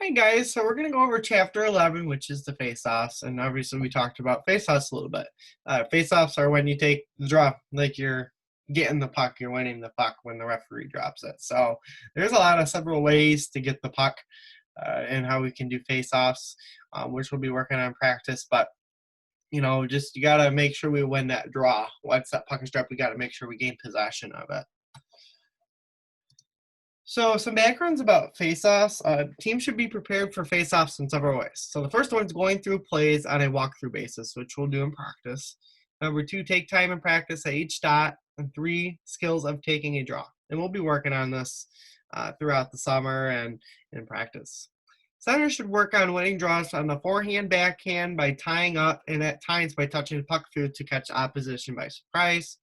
Hey guys, so we're going to go over chapter 11, which is the face-offs, and obviously we talked about face-offs a little bit. Face-offs are when you take the draw, like you're getting the puck, you're winning the puck when the referee drops it. So there's several ways to get the puck and how we can do face-offs, which we'll be working on practice, but just you got to make sure we win that draw. Once that puck is dropped, we got to make sure we gain possession of it. So some backgrounds about face-offs. Teams should be prepared for face-offs in several ways. So the first one is going through plays on a walkthrough basis, which we'll do in practice. Number 2, take time in practice at each dot. And 3, skills of taking a draw. And we'll be working on this throughout the summer and in practice. Centers should work on winning draws on the forehand, backhand, by tying up, and at times by touching the puck through to catch opposition by surprise.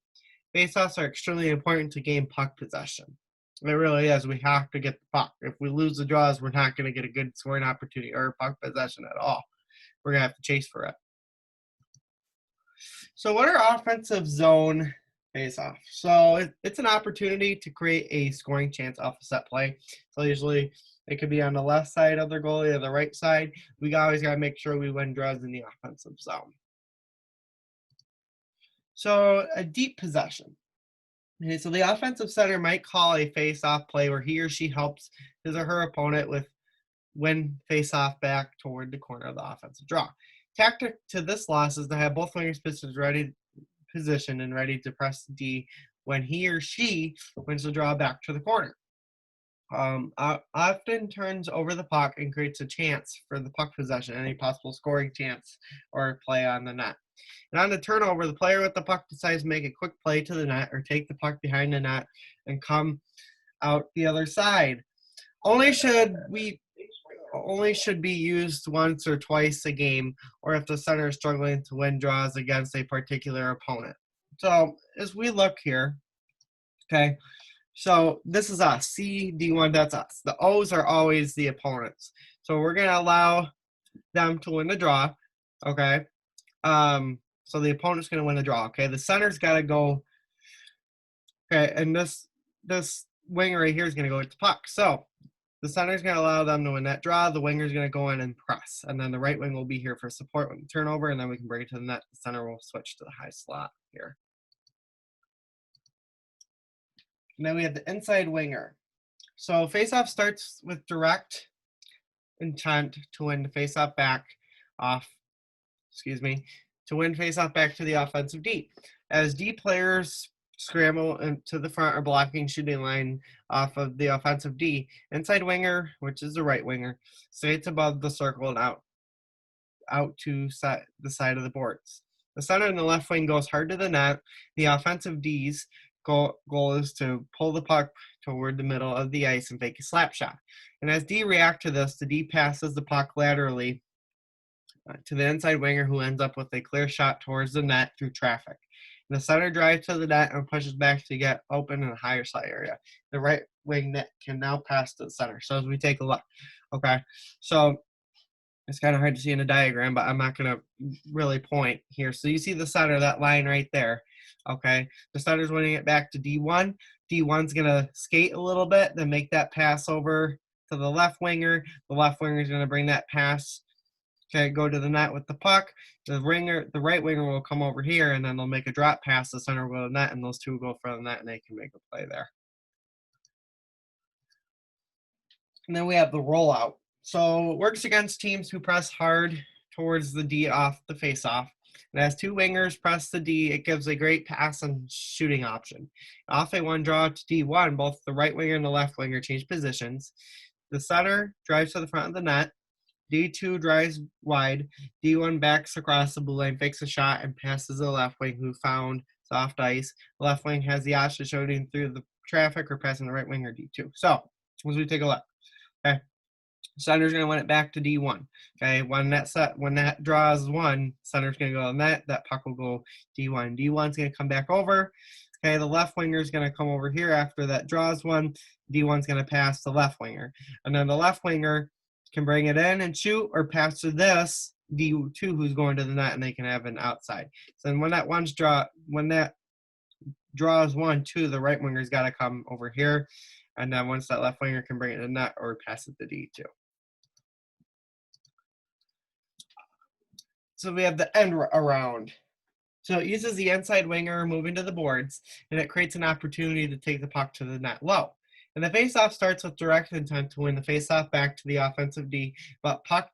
Face-offs are extremely important to gain puck possession. It really is. We have to get the puck. If we lose the draws, we're not going to get a good scoring opportunity or puck possession at all. We're going to have to chase for it. So what are offensive zone face-off? So it's an opportunity to create a scoring chance off a set play. So usually it could be on the left side of their goalie or the right side. We always got to make sure we win draws in the offensive zone. So a deep possession. Okay, so the offensive center might call a face-off play where he or she helps his or her opponent win face-off back toward the corner of the offensive draw. Tactic to this loss is to have both wingers positioned and ready to press D when he or she wins the draw back to the corner. Often turns over the puck and creates a chance for the puck possession, any possible scoring chance or play on the net. And on the turnover, the player with the puck decides to make a quick play to the net or take the puck behind the net and come out the other side. Only should be used once or twice a game, or if the center is struggling to win draws against a particular opponent. So as we look here, okay, so this is us. C, D1, that's us. The O's are always the opponents. So we're going to allow them to win the draw, okay? So the opponent's going to win the draw, okay? The center's got to go, okay, and this winger right here is going to go with the puck. So the center's going to allow them to win that draw. The winger's going to go in and press, and then the right wing will be here for support with the turnover, and then we can bring it to the net. The center will switch to the high slot here. And then we have the inside winger. So faceoff starts with direct intent to win the faceoff back to win faceoff back to the offensive D. As D players scramble into the front or blocking shooting line off of the offensive D, inside winger, which is the right winger, stays above the circle and out to the side of the boards. The center and the left wing goes hard to the net. The offensive D's goal is to pull the puck toward the middle of the ice and fake a slap shot. And as D react to this, the D passes the puck laterally to the inside winger, who ends up with a clear shot towards the net through traffic. And the center drives to the net and pushes back to get open in a higher slot area. The right wing net can now pass to the center. So as we take a look, okay, so it's kind of hard to see in a diagram, but I'm not going to really point here. So you see the center, that line right there. Okay, the center's winning it back to D1. D1's going to skate a little bit, then make that pass over to the left winger. The left winger is going to bring that pass, okay, go to the net with the puck. The right winger will come over here, and then they'll make a drop pass. The center will go to the net, and those two will go for the net, and they can make a play there. And then we have the rollout. So it works against teams who press hard towards the D off the face-off. And as two wingers press the D, it gives a great pass and shooting option. Off a one draw to D1, both the right winger and the left winger change positions. The center drives to the front of the net. D2 drives wide. D1 backs across the blue line, fakes a shot, and passes the left wing, who found soft ice. The left wing has the option of shooting through the traffic or passing the right winger D2. So as we take a look, okay, center's going to win it back to D1. Okay, when that draws one, center's going to go on that. That puck will go D1. D1's going to come back over. Okay, the left winger is going to come over here after that draws one. D1's going to pass the left winger. And then the left winger can bring it in and shoot, or pass to this D2 who's going to the net, and they can have an outside. So then when that draws 1-2, the right winger's got to come over here, and then once that left winger can bring it to the net or pass it to D2. So we have the end around. So it uses the inside winger moving to the boards, and it creates an opportunity to take the puck to the net low. And the faceoff starts with direct intent to win the faceoff back to the offensive D, but the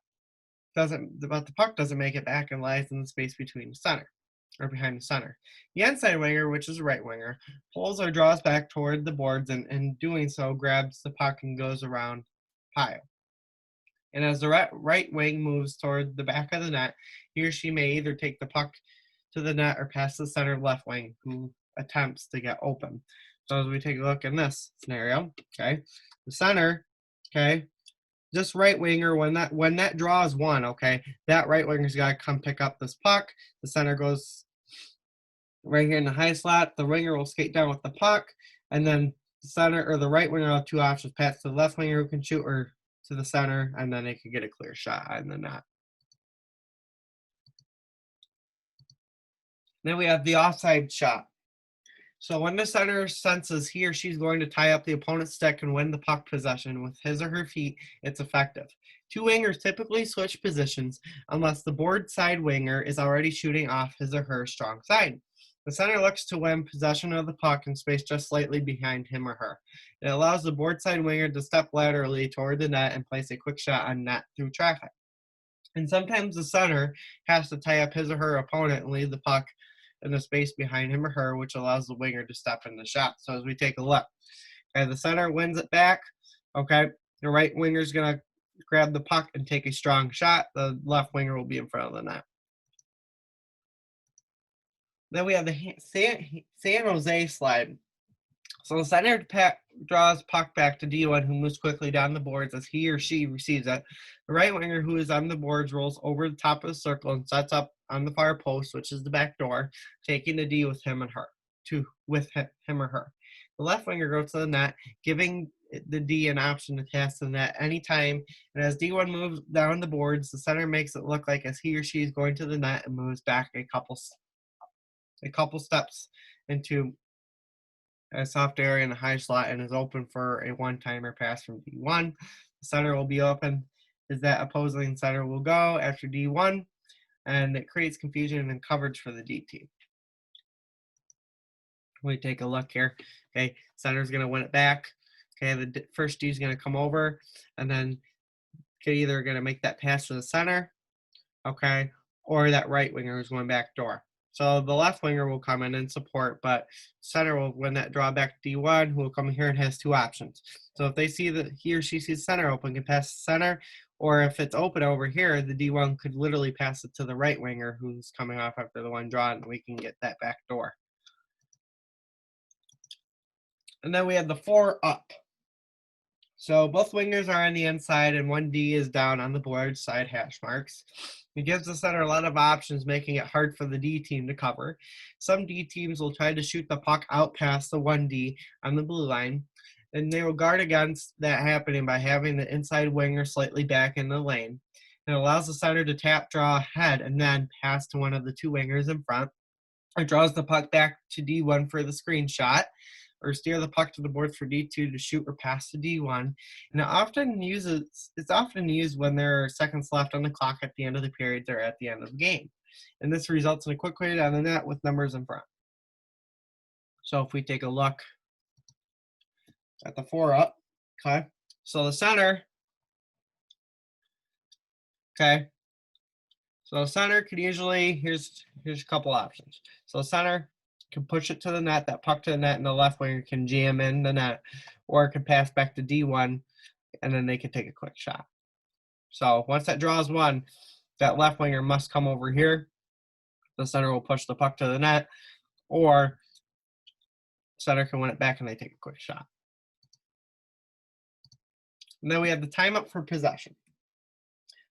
puck doesn't make it back and lies in the space between the center or behind the center. The inside winger, which is a right winger, pulls or draws back toward the boards, and in doing so grabs the puck and goes around pile. And as the right wing moves toward the back of the net, he or she may either take the puck to the net or pass the center left wing, who attempts to get open. So as we take a look in this scenario, okay, the center, okay, this right winger, when that draw is won, okay, that right winger's got to come pick up this puck. The center goes right here in the high slot. The winger will skate down with the puck, and then the center or the right winger will have two options: pass to the left winger who can shoot, or to the center, and then they could get a clear shot in the net. Then we have the offside shot. So when the center senses he or she's going to tie up the opponent's stick and win the puck possession with his or her feet, it's effective. Two wingers typically switch positions unless the board side winger is already shooting off his or her strong side. The center looks to win possession of the puck in space just slightly behind him or her. It allows the board side winger to step laterally toward the net and place a quick shot on net through traffic. And sometimes the center has to tie up his or her opponent and leave the puck in the space behind him or her, which allows the winger to step in the shot. So as we take a look, okay, the center wins it back. Okay, the right winger is going to grab the puck and take a strong shot. The left winger will be in front of the net. Then we have the San Jose slide. So the center draws puck back to D1, who moves quickly down the boards as he or she receives it. The right winger, who is on the boards, rolls over the top of the circle and sets up on the far post, which is the back door, taking the D with him or her. The left winger goes to the net, giving the D an option to pass the net anytime. And as D1 moves down the boards, the center makes it look like as he or she is going to the net and moves back a couple steps into a soft area in the high slot and is open for a one-timer pass from D1. The center will be open as that opposing center will go after D1, and it creates confusion and coverage for the D team. We take a look here. Okay, center's going to win it back. Okay, the first D is going to come over, and then either going to make that pass to the center, okay, or that right winger is going back door. So the left winger will come in and support, but center will win that draw back to D1, who will come here and has two options. So if they see that he or she sees center open, can pass the center, or if it's open over here, the D1 could literally pass it to the right winger who's coming off after the one draw, and we can get that back door. And then we have the 4 up. So both wingers are on the inside and one D is down on the board side hash marks. It gives the center a lot of options, making it hard for the D team to cover. Some D teams will try to shoot the puck out past the 1D on the blue line, and they will guard against that happening by having the inside winger slightly back in the lane. It allows the center to tap, draw ahead, and then pass to one of the two wingers in front. It draws the puck back to D1 for the screen shot, or steer the puck to the boards for D2 to shoot or pass to D1. And it's often used when there are seconds left on the clock at the end of the periods or at the end of the game. And this results in a quick way down the net with numbers in front. So if we take a look at the 4 up, okay, so the center, okay, so the center could usually, here's a couple options. So the center can push it to the net, that puck to the net, and the left winger can jam in the net, or it can pass back to D1, and then they can take a quick shot. So once that draw is won, that left winger must come over here. The center will push the puck to the net, or center can win it back and they take a quick shot. And then we have the time up for possession.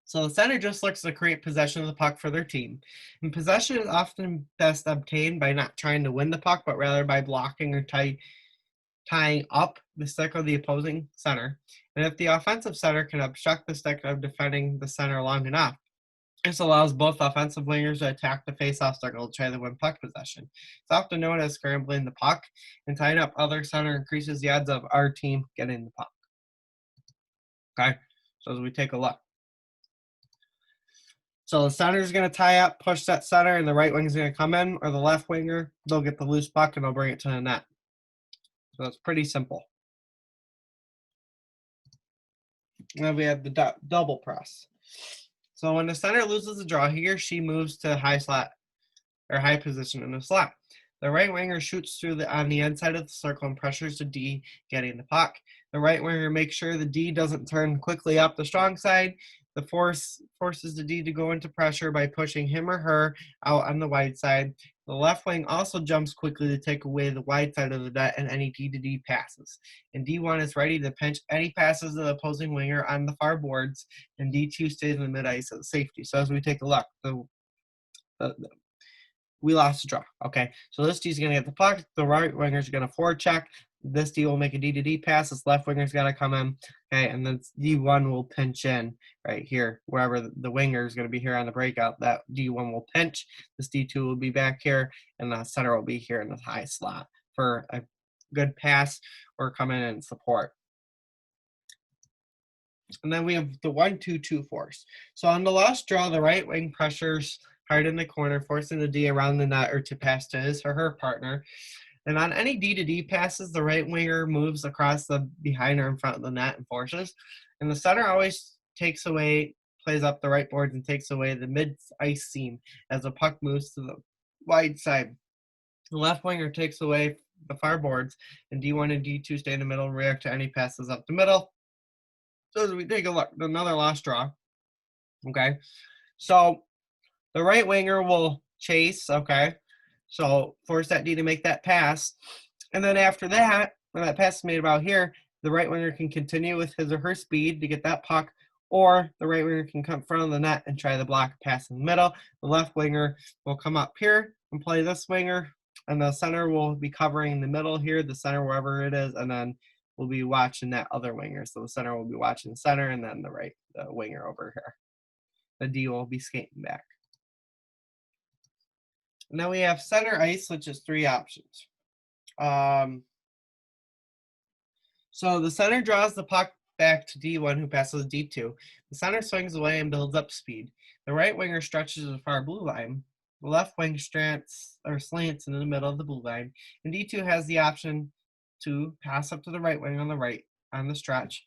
So the center just looks to create possession of the puck for their team. And possession is often best obtained by not trying to win the puck, but rather by blocking or tying up the stick of the opposing center. And if the offensive center can obstruct the stick of defending the center long enough, this allows both offensive wingers to attack the face-off circle to try to win puck possession. It's often known as scrambling the puck, and tying up other center increases the odds of our team getting the puck. Okay, so as we take a look. So the center is going to tie up, push that center, and the right wing is going to come in, or the left winger, they'll get the loose puck and they'll bring it to the net. So it's pretty simple. Now we have the double press. So when the center loses the draw, he or she moves to high slot or high position in the slot. The right winger shoots through on the inside of the circle and pressures the D, getting the puck. The right winger makes sure the D doesn't turn quickly up the strong side. The forces the D to go into pressure by pushing him or her out on the wide side. The left wing also jumps quickly to take away the wide side of the net and any D-to-D passes. And D1 is ready to pinch any passes to the opposing winger on the far boards, and D2 stays in the mid-ice at safety. So as we take a look, we lost the draw. Okay, so this D's going to get the puck. The right winger's going to forward check. This D will make a D-to-D pass. This left winger's got to come in. Okay, and then D1 will pinch in right here. Wherever the winger is going to be here on the breakout, that D1 will pinch. This D2 will be back here, and the center will be here in the high slot for a good pass or come in and support. And then we have the 1-2-2 force. So on the lost draw, the right wing pressures hard in the corner, forcing the D around the net or to pass to his or her partner. And on any D-to-D passes, the right winger moves across the behind or in front of the net and forces. And the center always plays up the right boards and takes away the mid-ice seam as the puck moves to the wide side. The left winger takes away the far boards, and D1 and D2 stay in the middle and react to any passes up the middle. So as we take a look, another lost draw. Okay, so the right winger will chase, okay, so force that D to make that pass. And then after that, when that pass is made about here, the right winger can continue with his or her speed to get that puck, or the right winger can come in front of the net and try the block pass in the middle. The left winger will come up here and play this winger, and the center will be covering the middle here, the center wherever it is, and then we'll be watching that other winger. So the center will be watching the center, and then the winger over here. The D will be skating back. Now we have center ice, which is 3 options. So the center draws the puck back to D1, who passes D2. The center swings away and builds up speed. The right winger stretches the far blue line. The left wing slants in the middle of the blue line. And D2 has the option to pass up to the right wing on the right on the stretch,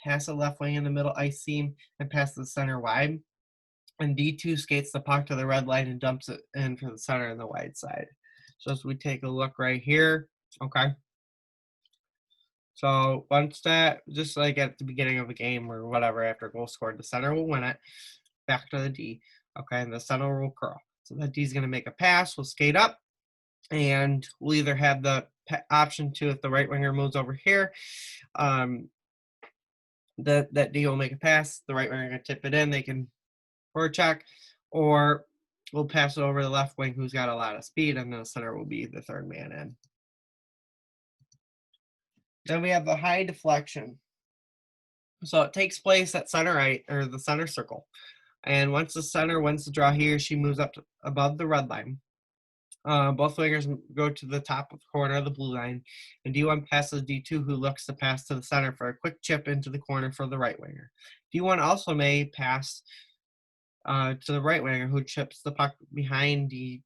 pass the left wing in the middle ice seam, and pass the center wide. And D2 skates the puck to the red line and dumps it in for the center and the wide side. So as we take a look right here, okay. So once that, just like at the beginning of a game or whatever, after a goal scored, the center will win it, back to the D, okay, and the center will curl. So that D is going to make a pass, we'll skate up, and we'll either have the option to, if the right winger moves over here, that D will make a pass, the right winger can tip it in, they can forward check, or we'll pass it over the left wing who's got a lot of speed, and the center will be the third man in. Then we have the high deflection. So it takes place at center right, or the center circle. And once the center wins the draw, he or she moves up above the red line. Both wingers go to the top of the corner of the blue line, and D1 passes D2, who looks to pass to the center for a quick chip into the corner for the right winger. D1 also may pass to the right winger, who chips the puck behind the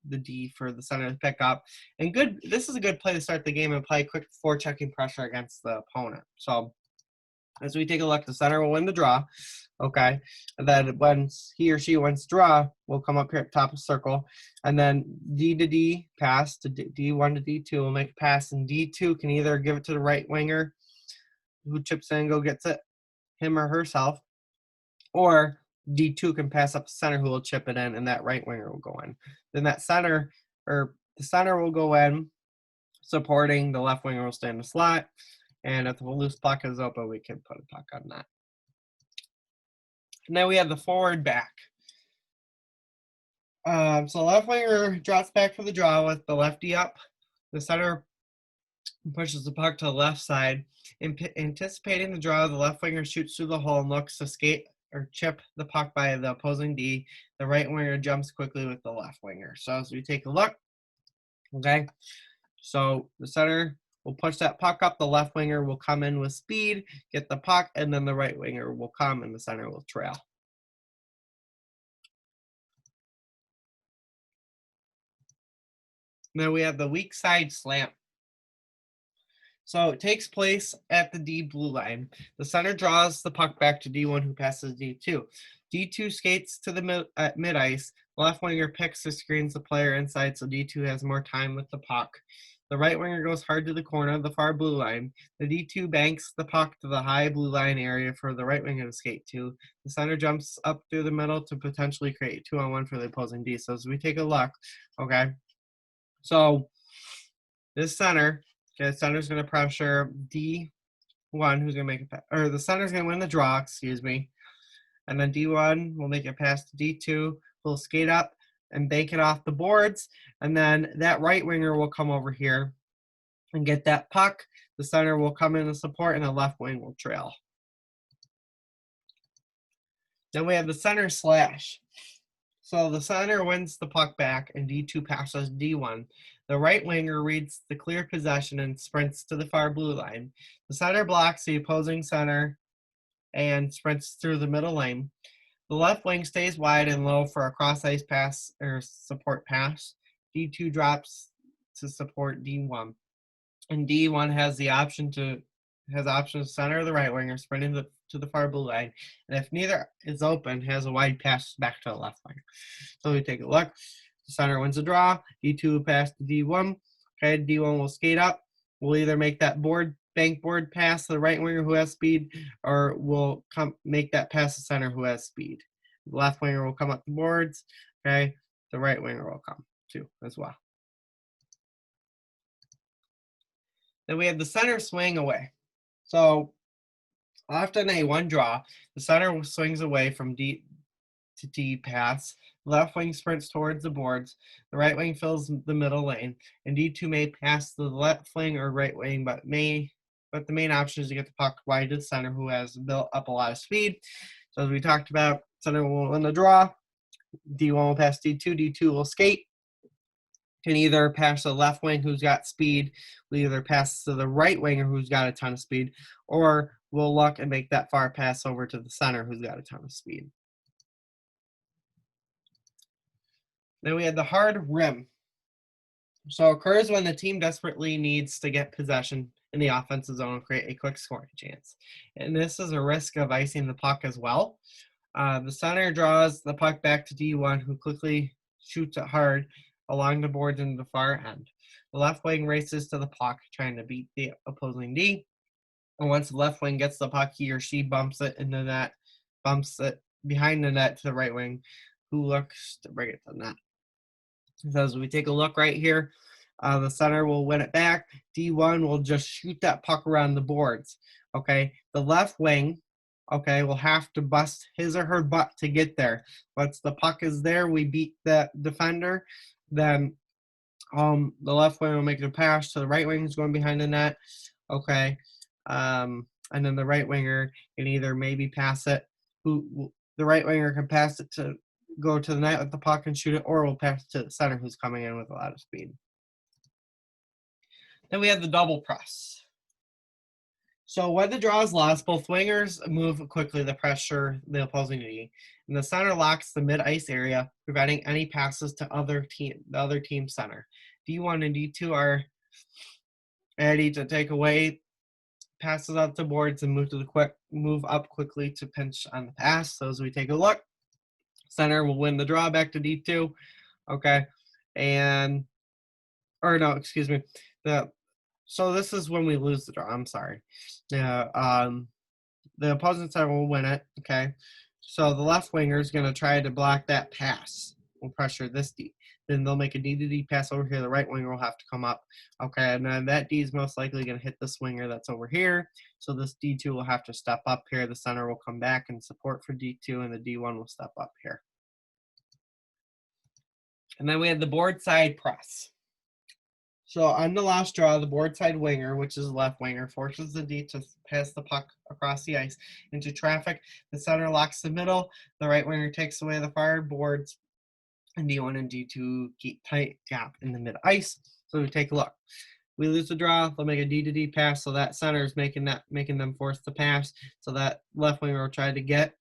D for the center to pick up. And this is a good play to start the game and play quick forechecking pressure against the opponent. So as we take a look, the center will win the draw, okay? And then when he or she wins the draw, we'll come up here at the top of the circle, and then D to D pass to D1 to D2 will make a pass, and D2 can either give it to the right winger, who chips in and go gets it, him or herself, or D2 can pass up the center, who will chip it in, and that right winger will go in. Then the center will go in, supporting, the left winger will stay in the slot, and if the loose puck is open, we can put a puck on that. And then we have the forward back. So the left winger drops back for the draw with the lefty up. The center pushes the puck to the left side. Anticipating the draw, the left winger shoots through the hole and looks to skate or chip the puck by the opposing D. The right winger jumps quickly with the left winger. So as we take a look, okay, so the center will push that puck up, the left winger will come in with speed, get the puck, and then the right winger will come and the center will trail. Now we have the weak side slant. So it takes place at the D blue line. The center draws the puck back to D1, who passes D2. D2 skates to the mid ice. The left winger picks or screens the player inside, so D2 has more time with the puck. The right winger goes hard to the corner of the far blue line. The D2 banks the puck to the high blue line area for the right winger to skate to. The center jumps up through the middle to potentially create 2-on-1 for the opposing D. So as we take a look, okay, so this center, okay, the center's going to pressure D1, who's going to make it, or the center's going to win the draw, excuse me. And then D1 will make it past D2, who'll skate up and bank it off the boards. And then that right winger will come over here and get that puck. The center will come in to support, and the left wing will trail. Then we have the center slash. So the center wins the puck back, and D2 passes D1. The right winger reads the clear possession and sprints to the far blue line. The center blocks the opposing center and sprints through the middle lane. The left wing stays wide and low for a cross-ice pass or support pass. D2 drops to support D1. And D1 has the option to center or the right winger sprinting to the far blue line. And if neither is open, has a wide pass back to the left winger. So we take a look. The center wins the draw. D2 pass to D1. Okay, D1 will skate up. We'll either make that bank board pass to the right winger who has speed, or we'll make that pass to center who has speed. The left winger will come up the boards. Okay, the right winger will come too as well. Then we have the center swing away. So often a one draw, the center swings away from D to D pass. The left wing sprints towards the boards. The right wing fills the middle lane, and D2 may pass to the left wing or right wing, but the main option is to get the puck wide to the center, who has built up a lot of speed. So as we talked about, center will win the draw. D1 will pass D2. D2 will skate. Can either pass to the left wing, who's got speed, will either pass to the right winger, who's got a ton of speed, or we'll look and make that far pass over to the center, who's got a ton of speed. Then we had the hard rim. So it occurs when the team desperately needs to get possession in the offensive zone and create a quick scoring chance. And this is a risk of icing the puck as well. The center draws the puck back to D1, who quickly shoots it hard along the boards into the far end. The left wing races to the puck, trying to beat the opposing D. And once the left wing gets the puck, he or she bumps it into net, bumps it behind the net to the right wing, who looks to bring it to the net. So as we take a look right here, the center will win it back. D1 will just shoot that puck around the boards. Okay, the left wing, okay, will have to bust his or her butt to get there. Once the puck is there, we beat the defender. Then the left wing will make the pass to the right wing who's going behind the net. Okay, and then the right winger can either maybe pass it. The right winger can pass it to go to the net with the puck and shoot it, or we'll pass it to the center who's coming in with a lot of speed. Then we have the double press. So when the draw is lost, both wingers move quickly to pressure the opposing D, and the center locks the mid-ice area, preventing any passes to the other team's center. D1 and D2 are ready to take away passes out to boards and move up quickly to pinch on the pass. So as we take a look, center will win the draw back to D2. Okay. So this is when we lose the draw. I'm sorry. The opposing center will win it. Okay. So the left winger is going to try to block that pass. We'll pressure this D. Then they'll make a D to D pass over here. The right winger will have to come up. Okay. And then that D is most likely going to hit this winger that's over here. So this D2 will have to step up here. The center will come back and support for D2, and the D1 will step up here. And then we have the board side press. So on the last draw, the board side winger, which is the left winger, forces the D to pass the puck across the ice into traffic. The center locks the middle. The right winger takes away the far boards, and D1 and D2 keep tight gap in the mid-ice. So we take a look. We lose the draw. They'll make a D to D pass, so that center is making them force the pass. So that left winger will try to get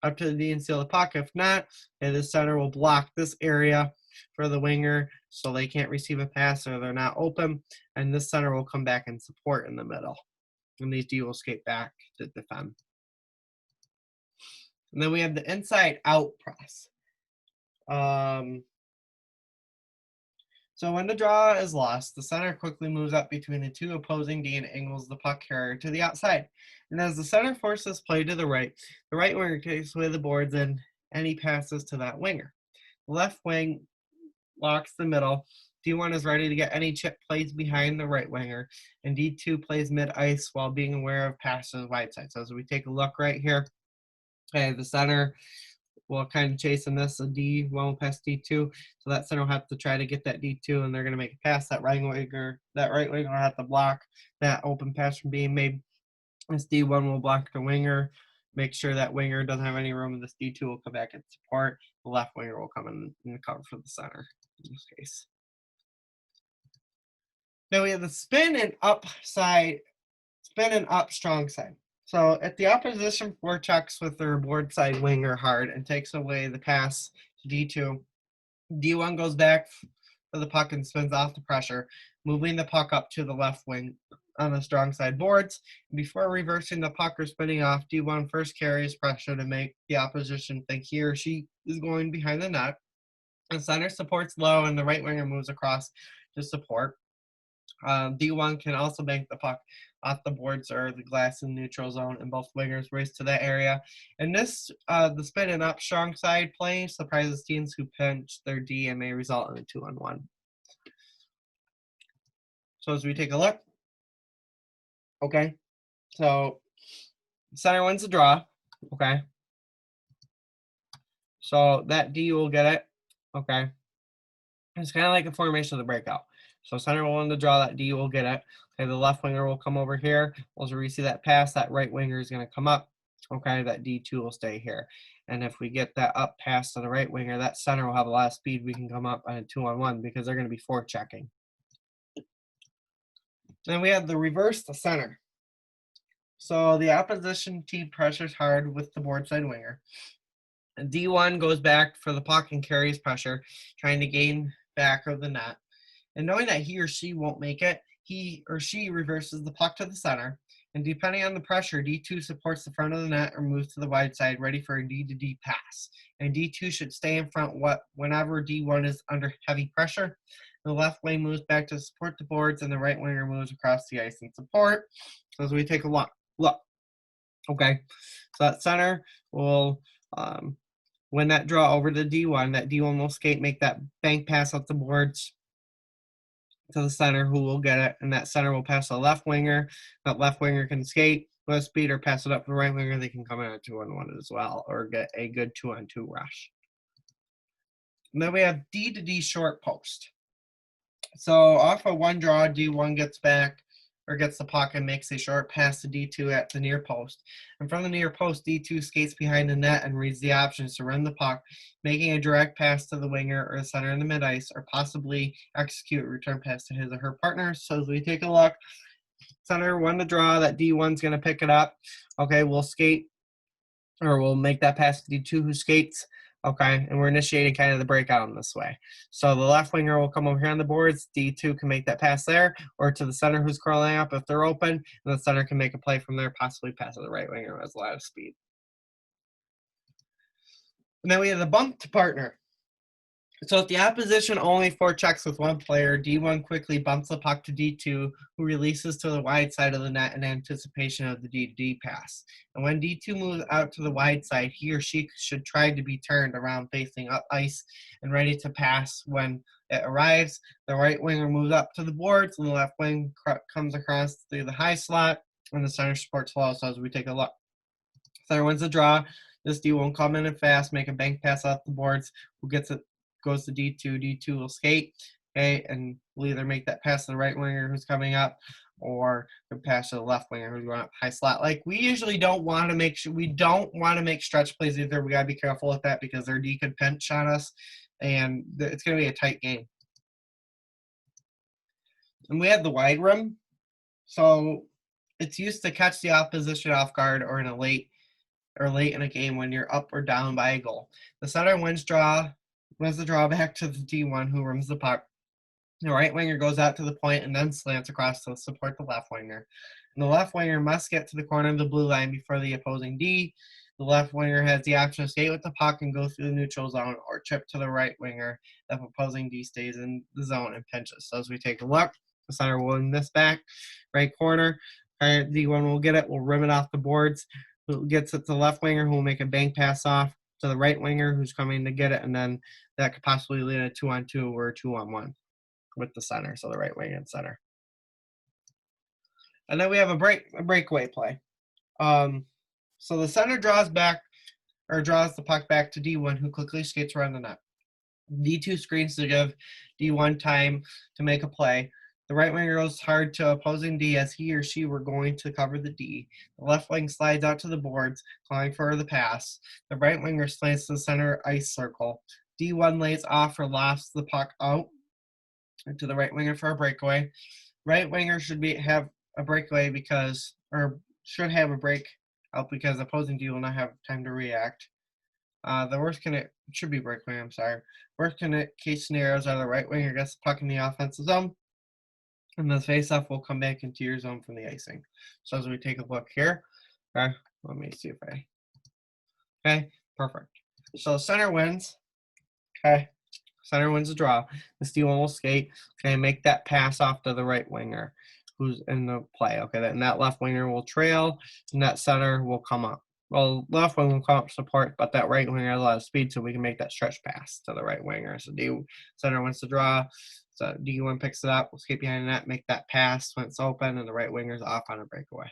up to the D and steal the puck. If not, the center will block this area for the winger, so they can't receive a pass or they're not open, and this center will come back and support in the middle. And these D will skate back to defend. And then we have the inside out press. So when the draw is lost, the center quickly moves up between the two opposing D and angles the puck carrier to the outside. And as the center forces play to the right winger takes away the boards and any passes to that winger. The left wing locks the middle. D1 is ready to get any chip plays behind the right winger, and D2 plays mid-ice while being aware of passes wide side. So as we take a look right here, okay, the center will kind of chasing this. A D1 will pass D2, so that center will have to try to get that D2, and they're going to make a pass. That right winger will have to block that open pass from being made. This D1 will block the winger, make sure that winger doesn't have any room, and this D2 will come back and support. The left winger will come in and cover for the center in this case. Now we have the spin and up strong side. So if the opposition forechecks with their board side winger hard and takes away the pass to D2, D1 goes back for the puck and spins off the pressure, moving the puck up to the left wing on the strong side boards. Before reversing the puck or spinning off, D1 first carries pressure to make the opposition think he or she is going behind the net. The center supports low and the right winger moves across to support. D1 can also bank the puck off the boards or the glass in the neutral zone, and both wingers race to that area. And this, the spin and up strong side play surprises teams who pinch their D and may result in a 2-on-1. So as we take a look, okay, so center wins the draw, okay. So that D will get it, okay. It's kind of like a formation of the breakout. So center will win the draw, that D will get it. Okay, the left winger will come over here. Once we see that pass, that right winger is going to come up. Okay, that D2 will stay here. And if we get that up pass to the right winger, that center will have a lot of speed. We can come up on a 2-on-1 because they're going to be forechecking. Then we have the reverse the center. So the opposition team pressures hard with the board side winger. And D1 goes back for the puck and carries pressure, trying to gain back of the net. And knowing that he or she won't make it, he or she reverses the puck to the center. And depending on the pressure, D2 supports the front of the net or moves to the wide side, ready for a D-to-D pass. And D2 should stay in front whenever D1 is under heavy pressure. The left wing moves back to support the boards, and the right winger moves across the ice in support. So as we take a look. Okay, so that center will win that draw over to D1. That D1 will skate, make that bank pass up the boards to the center, who will get it, and that center will pass the left winger. That left winger can skate with speed or pass it up to the right winger. They can come in at 2-on-1 as well, or get a good 2-on-2 rush. And then we have D-to-D short post. So off of one draw, D1 gets back or gets the puck and makes a short pass to D2 at the near post. And from the near post, D2 skates behind the net and reads the options to run the puck, making a direct pass to the winger or the center in the mid-ice, or possibly execute a return pass to his or her partner. So as we take a look, center won the draw, that D1's going to pick it up. Okay, we'll skate, or we'll make that pass to D2 who skates. Okay, and we're initiating kind of the breakout in this way. So the left winger will come over here on the boards. D2 can make that pass there, or to the center who's crawling up if they're open, and the center can make a play from there, possibly pass to the right winger who has a lot of speed. And then we have the bump to partner. So if the opposition only forechecks with one player, D1 quickly bumps the puck to D2, who releases to the wide side of the net in anticipation of the D-to-D pass. And when D2 moves out to the wide side, he or she should try to be turned around facing up ice and ready to pass when it arrives. The right winger moves up to the boards, and the left wing comes across through the high slot, and the center supports low. So as we take a look, center wins the draw. This D won't come in and fast, make a bank pass off the boards. Who gets it? Goes to D2. D2 will skate, okay, and will either make that pass to the right winger who's coming up, or can pass to the left winger who's going up high slot. Like, we usually don't want to make stretch plays either. We gotta be careful with that because their D could pinch on us, and it's gonna be a tight game. And we have the wide rim, so it's used to catch the opposition off guard or in a late in a game when you're up or down by a goal. The center wins the draw back to the D1 who rims the puck. The right winger goes out to the point and then slants across to support the left winger. And the left winger must get to the corner of the blue line before the opposing D. The left winger has the option to skate with the puck and go through the neutral zone or chip to the right winger if opposing D stays in the zone and pinches. So as we take a look, the center will win this back, right corner. D1 will get it, will rim it off the boards. Who gets it to the left winger, who will make a bank pass off to the right winger who's coming to get it, and then that could possibly lead a 2-on-2 or a 2-on-1 with the center, so the right wing and center. And then we have a breakaway play. So the center draws the puck back to D1, who quickly skates around the net. D2 screens to give D1 time to make a play. The right winger goes hard to opposing D as he or she were going to cover the D. The left wing slides out to the boards, calling for the pass. The right winger slants to the center ice circle. D1 lays off or lofts the puck out to the right winger for a breakaway. Right winger should have a breakaway should have a break out because opposing D will not have time to react. The worst should be breakaway, I'm sorry. Worst case scenarios are the right winger gets the puck in the offensive zone, and the faceoff will come back into your zone from the icing. So as we take a look here, okay, let me see if okay, perfect. So center wins, okay. Center wins the draw. The D1 will skate, okay, make that pass off to the right winger who's in the play, okay, and that left winger will trail, and that center will come up. Well, left wing will come up support, but that right winger has a lot of speed, so we can make that stretch pass to the right winger. So center wins the draw, so D1 picks it up, will skate behind the net, make that pass when it's open, and the right winger's off on a breakaway.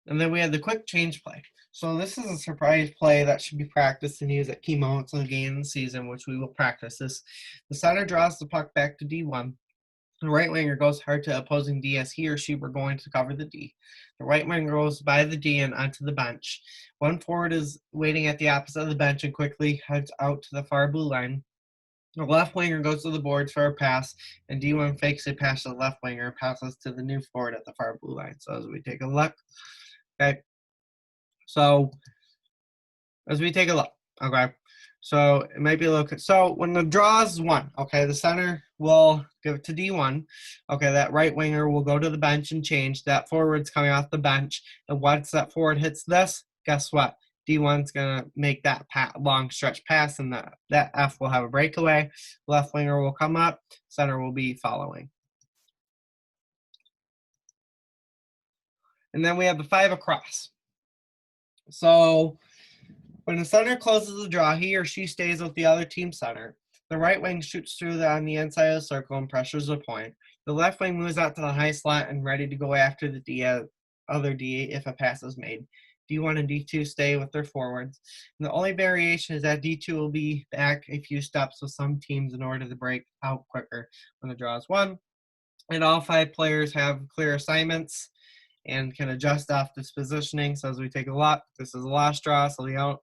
And then we have the quick change play. So this is a surprise play that should be practiced and used at key moments of the game in the season, which we will practice this. The center draws the puck back to D1. The right winger goes hard to opposing D as he or she were going to cover the D. The right winger goes by the D and onto the bench. One forward is waiting at the opposite of the bench and quickly heads out to the far blue line. The left winger goes to the boards for a pass, and D1 fakes a pass to the left winger and passes to the new forward at the far blue line. So as we take a look, okay. So as we take a look, okay. So it might be a little. So when the draw is one, okay, the center will give it to D1. Okay, that right winger will go to the bench and change. That forward's coming off the bench, and once that forward hits this, guess what? D1's gonna make that long stretch pass, and that F will have a breakaway. Left winger will come up. Center will be following. And then we have the 5 across. So when the center closes the draw, he or she stays with the other team center. The right wing shoots through on the inside of the circle and pressures the point. The left wing moves out to the high slot and ready to go after the other D if a pass is made. D1 and D2 stay with their forwards. And the only variation is that D2 will be back a few steps with some teams in order to break out quicker when the draw is won. And all 5 players have clear assignments and can adjust off this positioning. So as we take a look, this is a last draw, so the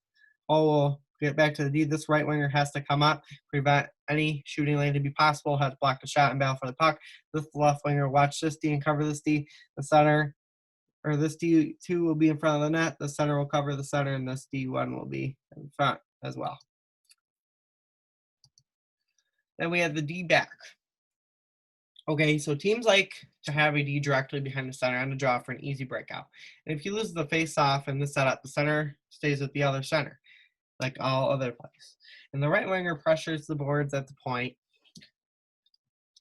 will get back to the D. This right winger has to come up, prevent any shooting lane to be possible, has to block the shot and battle for the puck. This left winger watch this D and cover this D. The center, or this D2 will be in front of the net. The center will cover the center, and this D1 will be in front as well. Then we have the D back. Okay, so teams like to have a D directly behind the center on the draw for an easy breakout. And if you lose the face-off in the setup, the center stays with the other center, like all other plays. And the right winger pressures the boards at the point,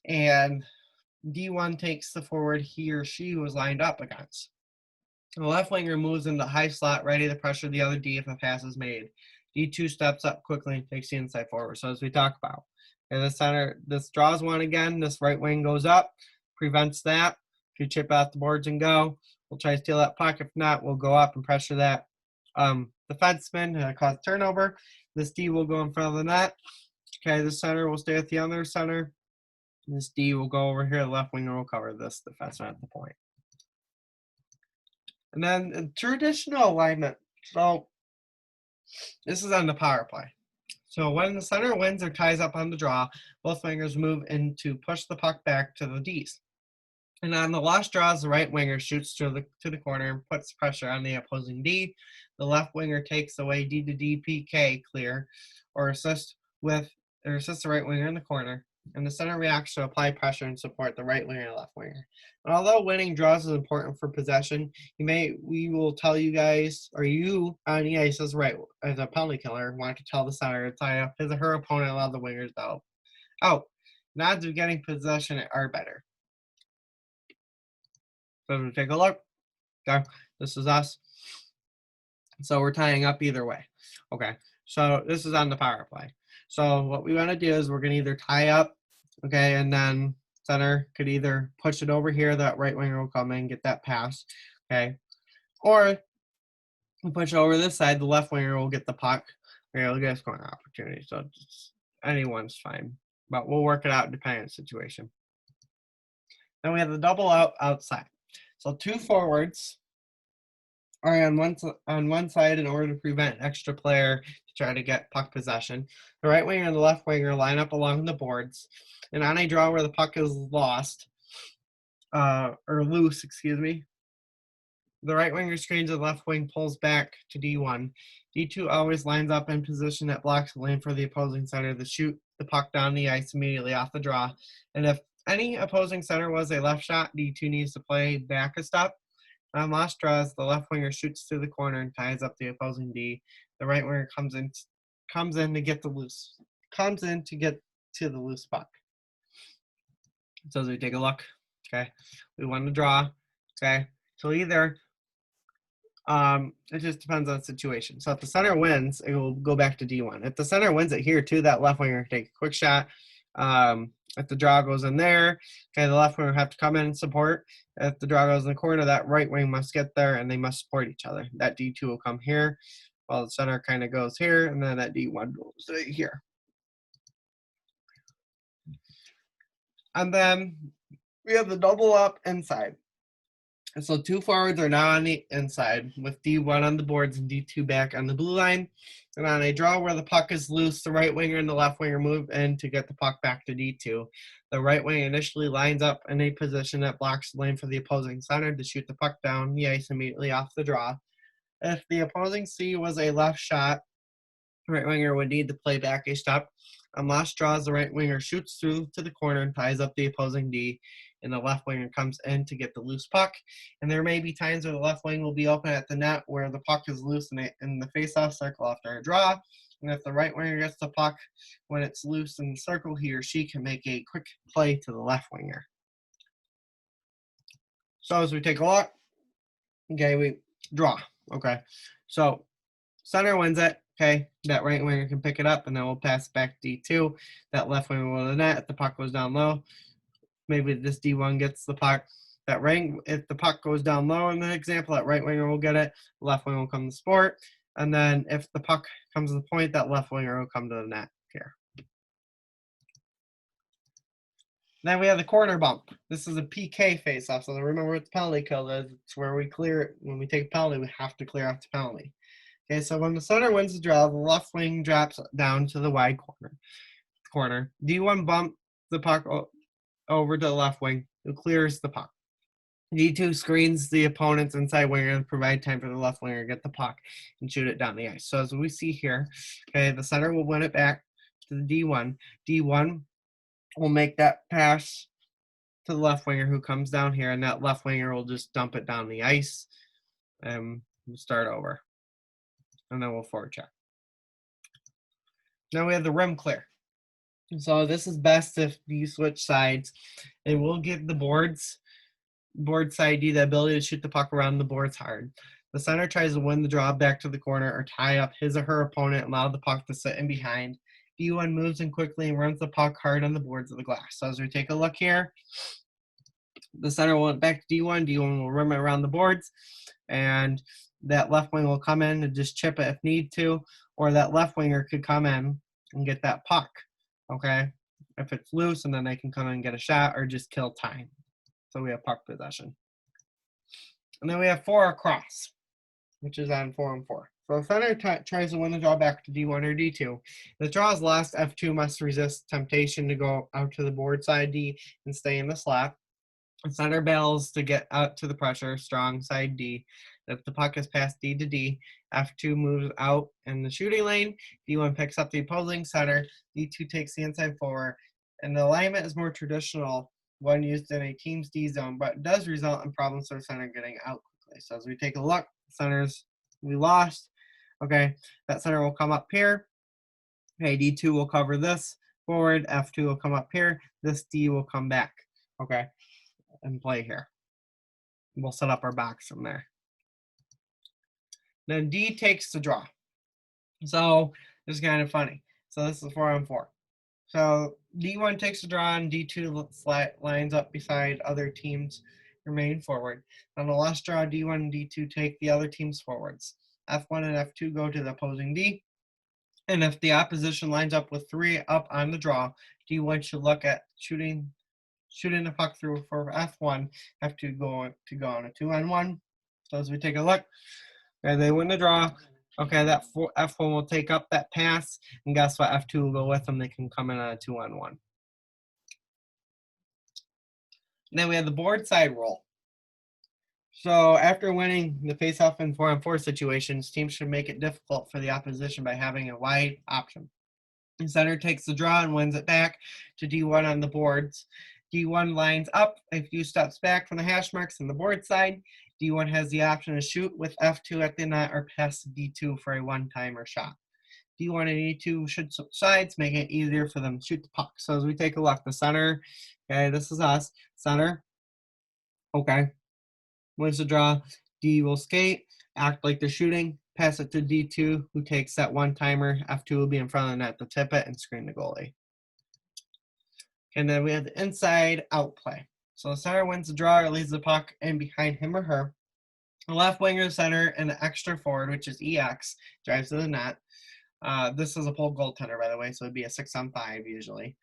and D1 takes the forward he or she was lined up against. The left winger moves into high slot, ready to pressure the other D if a pass is made. D2 steps up quickly and takes the inside forward. So as we talk about, and the center, this draws one again. This right wing goes up, prevents that. If you chip out the boards and go, we'll try to steal that puck. If not, we'll go up and pressure that defenseman and cause turnover. This D will go in front of the net. Okay, the center will stay at the other center. This D will go over here. The left winger will cover this defenseman at the point. And then traditional alignment. So this is on the power play. So when the center wins or ties up on the draw, both wingers move in to push the puck back to the Ds. And on the lost draws, the right winger shoots to the corner and puts pressure on the opposing D. The left winger takes away D to D PK clear or assist with or assist the right winger in the corner, and the center reacts to apply pressure and support the right winger and left winger. And although winning draws is important for possession, we will tell you guys, or you on the ice as a penalty killer want to tell the center to tie up his or her opponent and allow the wingers out. And odds of getting possession are better. So take a look. Okay, this is us. So we're tying up either way. Okay, so this is on the power play. So what we want to do is we're going to either tie up, okay, and then center could either push it over here, that right winger will come in, get that pass, okay, or we push it over this side, the left winger will get the puck. Okay, we'll get a scoring opportunity. So just, anyone's fine, but we'll work it out depending on the situation. Then we have the double out outside. So two forwards are on one side in order to prevent an extra player to try to get puck possession. The right winger and the left winger line up along the boards, and on a draw where the puck is lost, or loose, the right winger screens and the left wing pulls back to D1. D2 always lines up in position that blocks the lane for the opposing center to shoot the puck down the ice immediately off the draw. And if any opposing center was a left shot, D2 needs to play back a step. On lost draws, the left winger shoots through the corner and ties up the opposing D. The right winger comes in to get to the loose puck. So as we take a look, okay, we want to draw, okay. So either it just depends on the situation. So if the center wins, it will go back to D1. If the center wins it here too, that left winger can take a quick shot. If the draw goes in there, okay, the left winger have to come in and support. If the draw goes in the corner, that right wing must get there, and they must support each other. That D2 will come here, while the center kind of goes here, and then that D1 goes right here. And then we have the double up inside. And so two forwards are now on the inside with D1 on the boards and D2 back on the blue line. And on a draw where the puck is loose, the right winger and the left winger move in to get the puck back to D2. The right wing initially lines up in a position that blocks the lane for the opposing center to shoot the puck down the ice immediately off the draw. If the opposing C was a left shot, the right winger would need to play back a step. On lost draws, the right winger shoots through to the corner and ties up the opposing D, and the left winger comes in to get the loose puck. And there may be times where the left wing will be open at the net where the puck is loose in the face-off circle after a draw. And if the right winger gets the puck when it's loose in the circle, he or she can make a quick play to the left winger. So as we take a look, okay, we draw. Okay, so center wins it. Okay, that right winger can pick it up, and then we'll pass it back to D2. That left winger will the net if the puck goes down low. Maybe this D1 gets the puck. If the puck goes down low in the example, that right winger will get it. The left winger will come to support. And then if the puck comes to the point, that left winger will come to the net here. Then we have the corner bump. This is a PK face-off. So remember what the penalty kill is. It's where we clear it. When we take a penalty, we have to clear off the penalty. Okay, so when the center wins the draw, the left wing drops down to the wide corner. D1 bump the puck over to the left wing, who clears the puck. D2 screens the opponent's inside winger and provide time for the left winger to get the puck and shoot it down the ice. So as we see here, okay, the center will win it back to the D1. D1 will make that pass to the left winger who comes down here, and that left winger will just dump it down the ice and we'll start over. And then we'll forward check. Now we have the rim clear. So this is best if you switch sides. It will give the board side D the ability to shoot the puck around the boards hard. The center tries to win the draw back to the corner or tie up his or her opponent and allow the puck to sit in behind. D1 moves in quickly and runs the puck hard on the boards of the glass. So as we take a look here, the center will back to D1. D1 will rim it around the boards, and that left wing will come in and just chip it if need to, or that left winger could come in and get that puck, okay, if it's loose, and then they can come in and get a shot or just kill time. So we have puck possession. And then we have 4 across, which is on 4-on-4. So the center tries to win the draw back to D1 or D2. If the draw is lost, F2 must resist temptation to go out to the board side D and stay in the slot. The center battles to get out to the pressure, strong side D. If the puck is passed D to D, F2 moves out in the shooting lane, D1 picks up the opposing center, D2 takes the inside forward, and the alignment is more traditional when used in a team's D zone, but it does result in problems for the center getting out quickly. So as we take a look, centers we lost. Okay, that center will come up here. Okay, D2 will cover this forward, F2 will come up here, this D will come back, okay, and play here. We'll set up our box from there. Then D takes the draw. So this is kind of funny. So this is 4-on-4. So D1 takes the draw and D2 lines up beside other teams remain forward. On the last draw, D1 and D2 take the other team's forwards. F1 and F2 go to the opposing D. And if the opposition lines up with 3 up on the draw, D1 should look at shooting the puck through for F1. F2 go on a 2-on-1. So as we take a look, okay, they win the draw. Okay, that F1 will take up that pass, and guess what? F2 will go with them. They can come in on a 2-on-1. Then we have the board side roll. So after winning the face-off in 4-on-4 situations, teams should make it difficult for the opposition by having a wide option. The center takes the draw and wins it back to D1 on the boards. D1 lines up a few steps back from the hash marks on the board side. D1 has the option to shoot with F2 at the net or pass to D2 for a one-timer shot. D1 and D2 should switch sides, making it easier for them to shoot the puck. So as we take a look, the center, okay, this is us, center, okay, wins the draw. D will skate, act like they're shooting, pass it to D2, who takes that one-timer. F2 will be in front of the net to tip it and screen the goalie. And then we have the inside out play. So the center wins the draw or leaves the puck in behind him or her. The left winger, center, and the extra forward, which is EX, drives to the net. This is a pulled goaltender, by the way, so it'd be a 6-on-5 usually.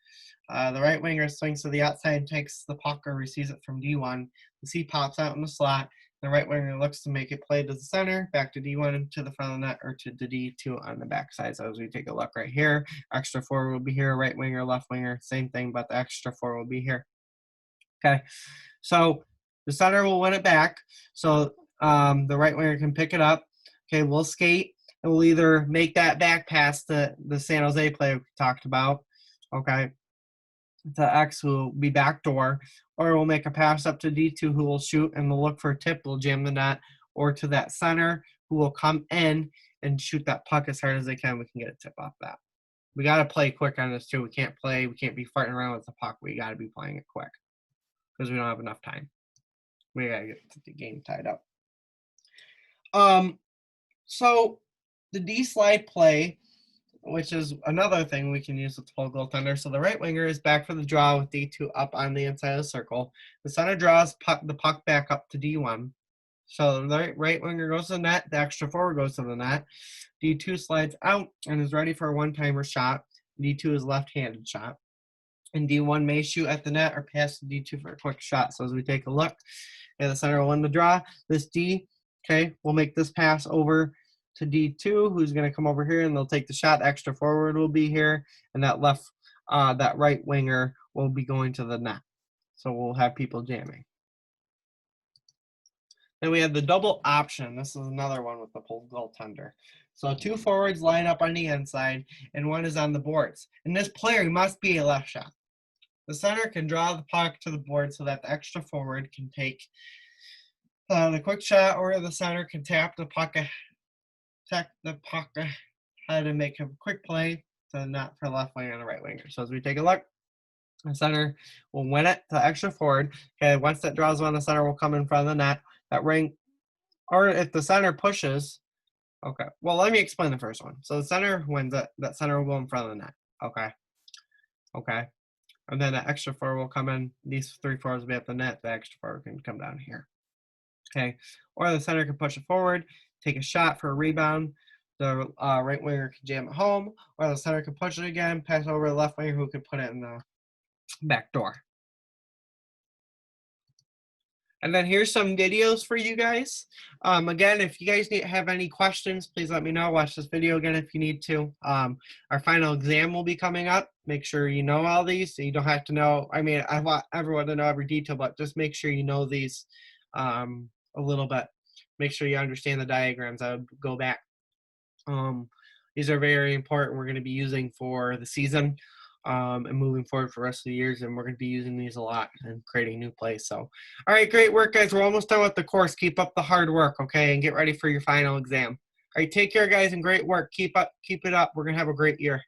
The right winger swings to the outside, takes the puck or receives it from D1. The C pops out in the slot. The right winger looks to make it play to the center, back to D1 to the front of the net, or to the D2 on the backside. So as we take a look right here, extra forward will be here, right winger, left winger, same thing, but the extra forward will be here. Okay, so the center will win it back. So the right winger can pick it up. Okay, we'll skate, and we'll either make that back pass to the San Jose player we talked about, okay, to X, who will be backdoor, or we'll make a pass up to D2, who will shoot, and we'll look for a tip, we'll jam the net, or to that center, who will come in and shoot that puck as hard as they can. We can get a tip off that. We got to play quick on this, too. We can't be farting around with the puck. We got to be playing it quick because we don't have enough time. We got to get the game tied up. So the D-slide play, which is another thing we can use with the pull goaltender. So the right winger is back for the draw with D2 up on the inside of the circle. The center draws the puck back up to D1. So the right winger goes to the net. The extra forward goes to the net. D2 slides out and is ready for a one-timer shot. D2 is left-handed shot. And D1 may shoot at the net or pass to D2 for a quick shot. So as we take a look, the center will win the draw. This D, okay, will make this pass over to D2, who's going to come over here, and they'll take the shot. Extra forward will be here, and that right winger will be going to the net. So we'll have people jamming. Then we have the double option. This is another one with the pulled goaltender. So 2 forwards line up on the inside, and 1 is on the boards. And this player must be a left shot. The center can draw the puck to the board so that the extra forward can take the quick shot, or the center can tap the puck ahead and make a quick play to the net for left winger and the right winger. So as we take a look, the center will win it to extra forward. Okay, once that draws one, the center will come in front of the net. That ring, or if the center pushes, okay. Well, let me explain the first one. So the center wins it. That center will go in front of the net. Okay. And then the extra forward will come in. These 3 forwards will be at the net. The extra forward can come down here. Okay. Or the center can push it forward, take a shot for a rebound. The right winger can jam it home, or the center can push it again, pass over the left winger, who can put it in the back door. And then here's some videos for you guys. Again, if you guys have any questions, please let me know. Watch this video again if you need to. Our final exam will be coming up. Make sure you know all these, so you don't have to know. I mean, I want everyone to know every detail, but just make sure you know these a little bit make sure you understand the diagrams. I would go back. These are very important. We're going to be using for the season and moving forward for the rest of the years, and we're going to be using these a lot and creating new plays. So, all right, great work, guys. We're almost done with the course. Keep up the hard work, okay, and get ready for your final exam. All right, take care, guys, and great work. Keep it up. We're going to have a great year.